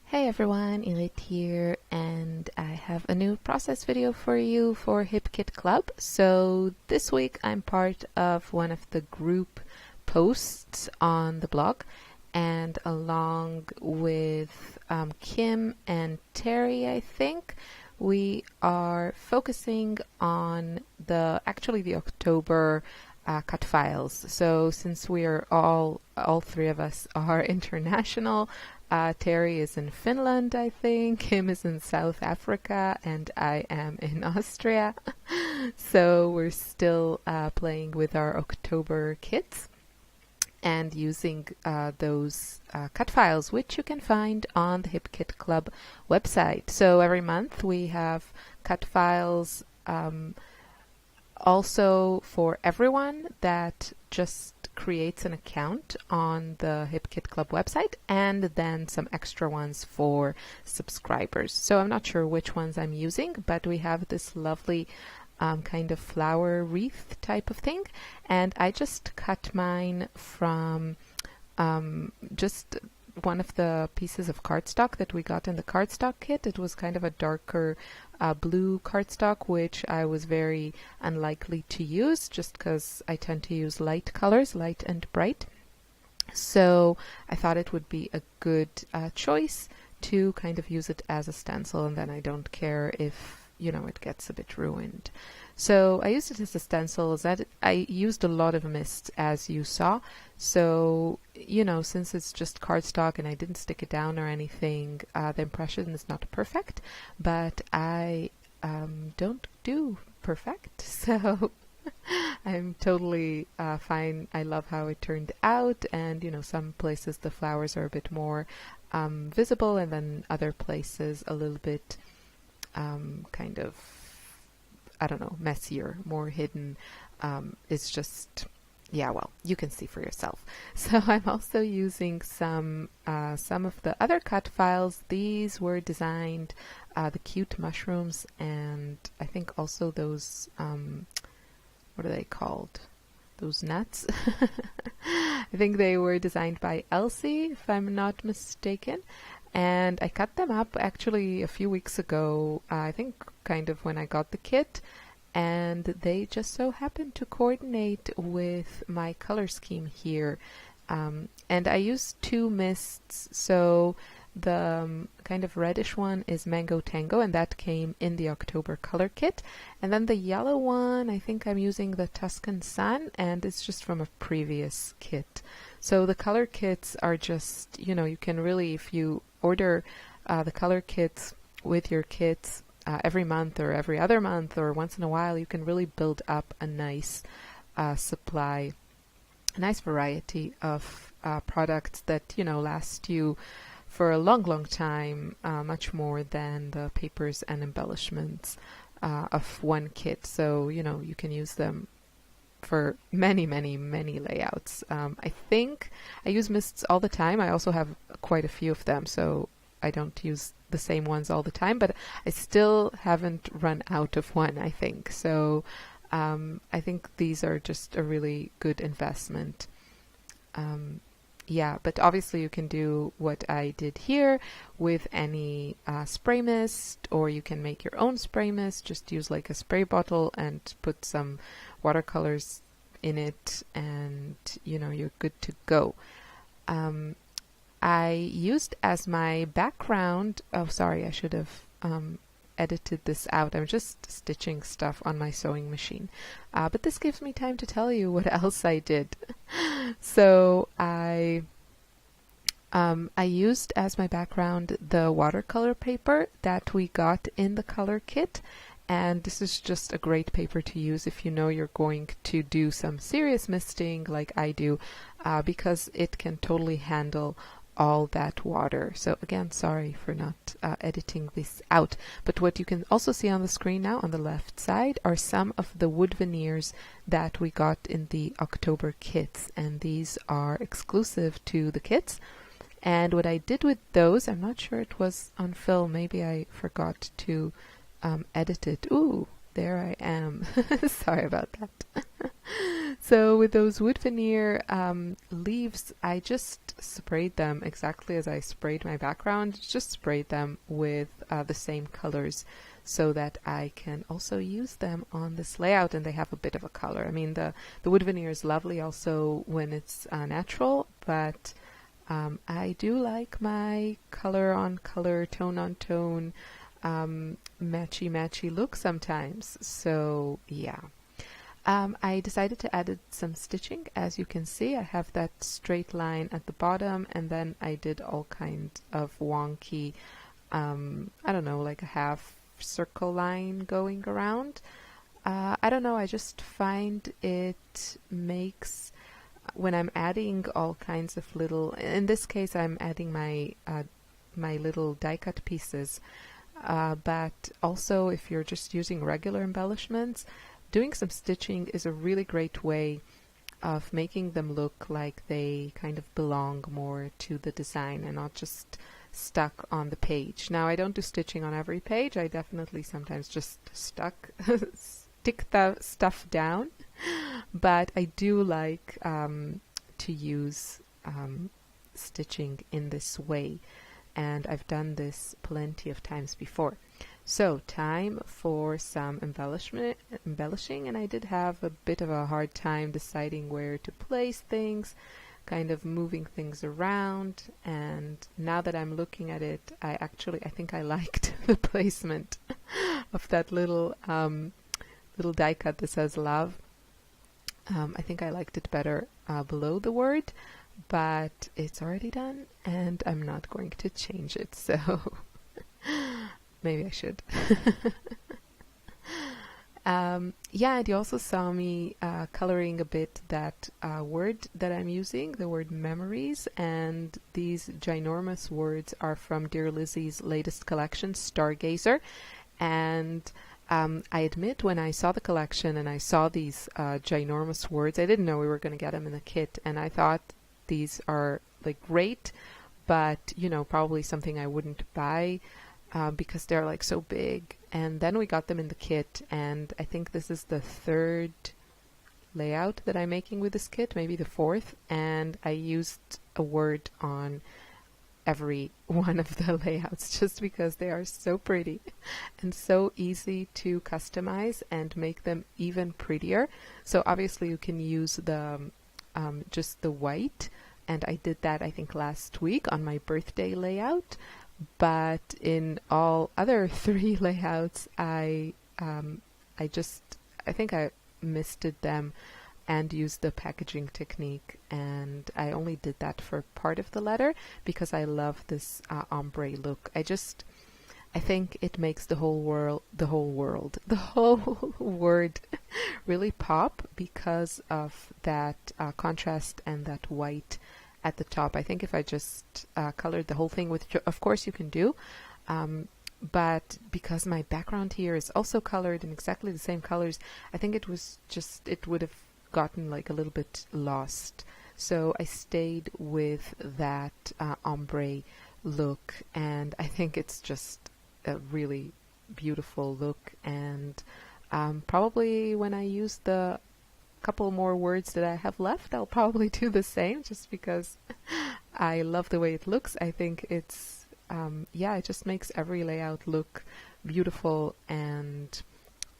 Hey everyone, Irit here, and I have a new process video for you for HipKit Club. So this week I'm part of one of the group posts on the blog, and along with Kim and Terry, I think, we are focusing on the October cut files. So since we are all three of us are international, Terry is in Finland, I think, Kim is in South Africa, and I am in Austria. So we're still playing with our October kits and using those cut files, which you can find on the HipKit Club website. So every month we have cut files also for everyone that just creates an account on the HipKit Club website, and then some extra ones for subscribers. So I'm not sure which ones I'm using, but we have this lovely kind of flower wreath type of thing, and I just cut mine from just one of the pieces of cardstock that we got in the cardstock kit. It was kind of a darker blue cardstock, which I was very unlikely to use just because I tend to use light colors, light and bright. So I thought it would be a good choice to kind of use it as a stencil, and then I don't care if, you know, it gets a bit ruined. So I used it as a stencil. I used a lot of mist, as you saw. So, you know, since it's just cardstock and I didn't stick it down or anything, the impression is not perfect, but I don't do perfect. So I'm totally fine. I love how it turned out, and, you know, some places the flowers are a bit more visible, and then other places a little bit kind of, I don't know, messier, more hidden. It's just, yeah, well, you can see for yourself. So I'm also using some of the other cut files. These were designed, the cute mushrooms, and I think also those, what are they called? Those nuts. I think they were designed by Elsie, if I'm not mistaken. And I cut them up actually a few weeks ago, I think kind of when I got the kit, and they just so happened to coordinate with my color scheme here. And I used two mists, so the kind of reddish one is Mango Tango, and that came in the October color kit. And then the yellow one, I think I'm using the Tuscan Sun, and it's just from a previous kit. So the color kits are just, you know, you can really, if you order the color kits with your kits every month or every other month or once in a while, you can really build up a nice supply, a nice variety of products that, you know, last you for a long, long time, much more than the papers and embellishments of one kit. So, you know, you can use them for many, many, many layouts. I think I use mists all the time. I also have quite a few of them, so I don't use the same ones all the time, but I still haven't run out of one, I think. So I think these are just a really good investment. Yeah, but obviously you can do what I did here with any spray mist, or you can make your own spray mist. Just use like a spray bottle and put some watercolors in it, and, you know, you're good to go. I used as my background, oh sorry, I should have edited this out. I'm just stitching stuff on my sewing machine. But this gives me time to tell you what else I did. So I used as my background the watercolor paper that we got in the color kit. And this is just a great paper to use if you know you're going to do some serious misting like I do, because it can totally handle all that water. So again, sorry for not editing this out. But what you can also see on the screen now on the left side are some of the wood veneers that we got in the October kits, and these are exclusive to the kits. And what I did with those, I'm not sure it was on film, maybe I forgot to edit it. Ooh, there I am. Sorry about that. So with those wood veneer leaves, I just sprayed them exactly as I sprayed my background, just sprayed them with the same colors so that I can also use them on this layout, and they have a bit of a color. I mean, the wood veneer is lovely also when it's natural, but I do like my color on color, tone on tone, matchy look sometimes. So yeah. I decided to add some stitching. As you can see, I have that straight line at the bottom, and then I did all kinds of wonky, I don't know, like a half circle line going around. I don't know, I just find it makes, when I'm adding all kinds of little, in this case I'm adding my my little die cut pieces, but also if you're just using regular embellishments, doing some stitching is a really great way of making them look like they kind of belong more to the design and not just stuck on the page. Now, I don't do stitching on every page. I definitely sometimes just stick the stuff down, but I do like to use stitching in this way, and I've done this plenty of times before. So, time for some embellishing, and I did have a bit of a hard time deciding where to place things, kind of moving things around, and now that I'm looking at it, I think I liked the placement of that little die cut that says love. I think I liked it better below the word, but it's already done, and I'm not going to change it, so maybe I should. Yeah, and you also saw me coloring a bit that word that I'm using, the word memories, and these ginormous words are from Dear Lizzie's latest collection, Stargazer, and I admit when I saw the collection and I saw these ginormous words, I didn't know we were going to get them in the kit, and I thought these are like great, but you know, probably something I wouldn't buy because they're like so big. And then we got them in the kit, and I think this is the third layout that I'm making with this kit, maybe the fourth, and I used a word on every one of the layouts just because they are so pretty and so easy to customize and make them even prettier. So obviously you can use the just the white, and I did that I think last week on my birthday layout, but in all other three layouts I think I misted them and used the packaging technique, and I only did that for part of the letter because I love this ombre look. I think it makes the whole word really pop because of that contrast and that white at the top. I think if I just colored the whole thing, which of course you can do, but because my background here is also colored in exactly the same colors, I think it would have gotten like a little bit lost. So I stayed with that ombre look, and I think it's just a really beautiful look, and probably when I use the couple more words that I have left, I'll probably do the same just because I love the way it looks. I think it's it just makes every layout look beautiful and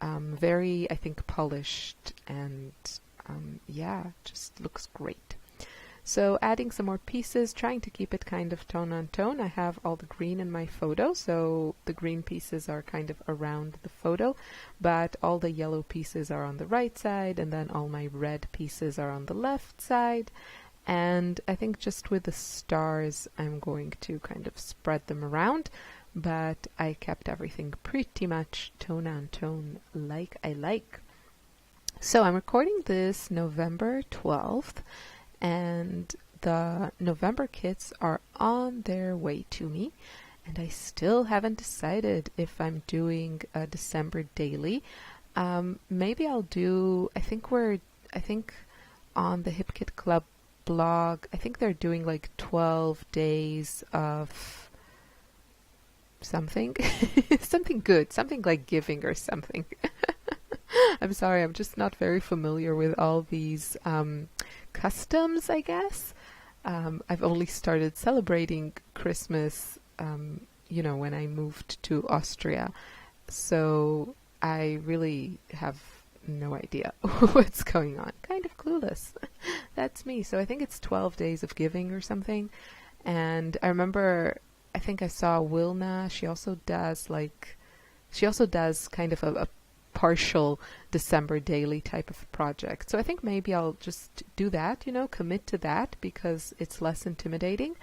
very, I think, polished, and just looks great. So adding some more pieces, trying to keep it kind of tone on tone. I have all the green in my photo, so the green pieces are kind of around the photo, but all the yellow pieces are on the right side, and then all my red pieces are on the left side. And I think just with the stars, I'm going to kind of spread them around, but I kept everything pretty much tone on tone like I like. So I'm recording this November 12th, and the November kits are on their way to me, and I still haven't decided if I'm doing a December daily. Maybe I'll do, I think on the Hip Kit Club blog, I think they're doing like 12 days of something something good, something like giving or something. I'm sorry, I'm just not very familiar with all these customs, I guess. I've only started celebrating Christmas, when I moved to Austria. So I really have no idea what's going on. Kind of clueless. That's me. So I think it's 12 days of giving or something. And I remember, I think I saw Wilna. She also does kind of a partial December daily type of project. So I think maybe I'll just do that, commit to that because it's less intimidating.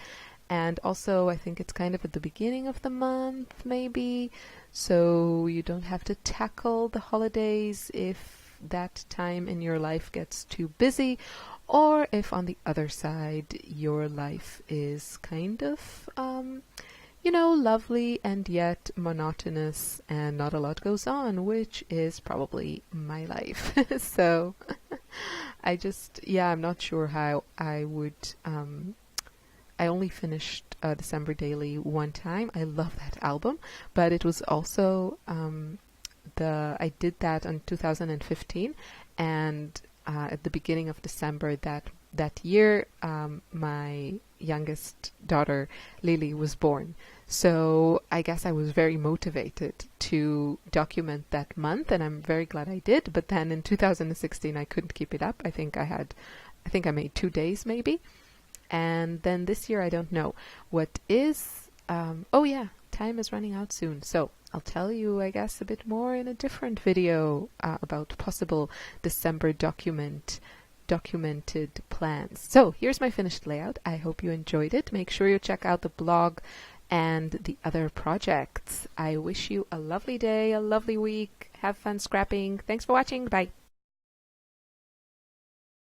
And also I think it's kind of at the beginning of the month maybe, so you don't have to tackle the holidays if that time in your life gets too busy, or if on the other side your life is kind of lovely and yet monotonous and not a lot goes on, which is probably my life. So I'm not sure how I would. I only finished December Daily one time. I love that album, but it was also I did that in 2015, and at the beginning of December that year, my youngest daughter Lily was born. So I guess I was very motivated to document that month, and I'm very glad I did. But then in 2016, I couldn't keep it up. I think I made 2 days maybe. And then this year, I don't know what is. Time is running out soon. So I'll tell you, I guess, a bit more in a different video about possible December documented plans. So here's my finished layout. I hope you enjoyed it. Make sure you check out the blog and the other projects. I wish you a lovely day, a lovely week. Have fun scrapping. Thanks for watching. Bye.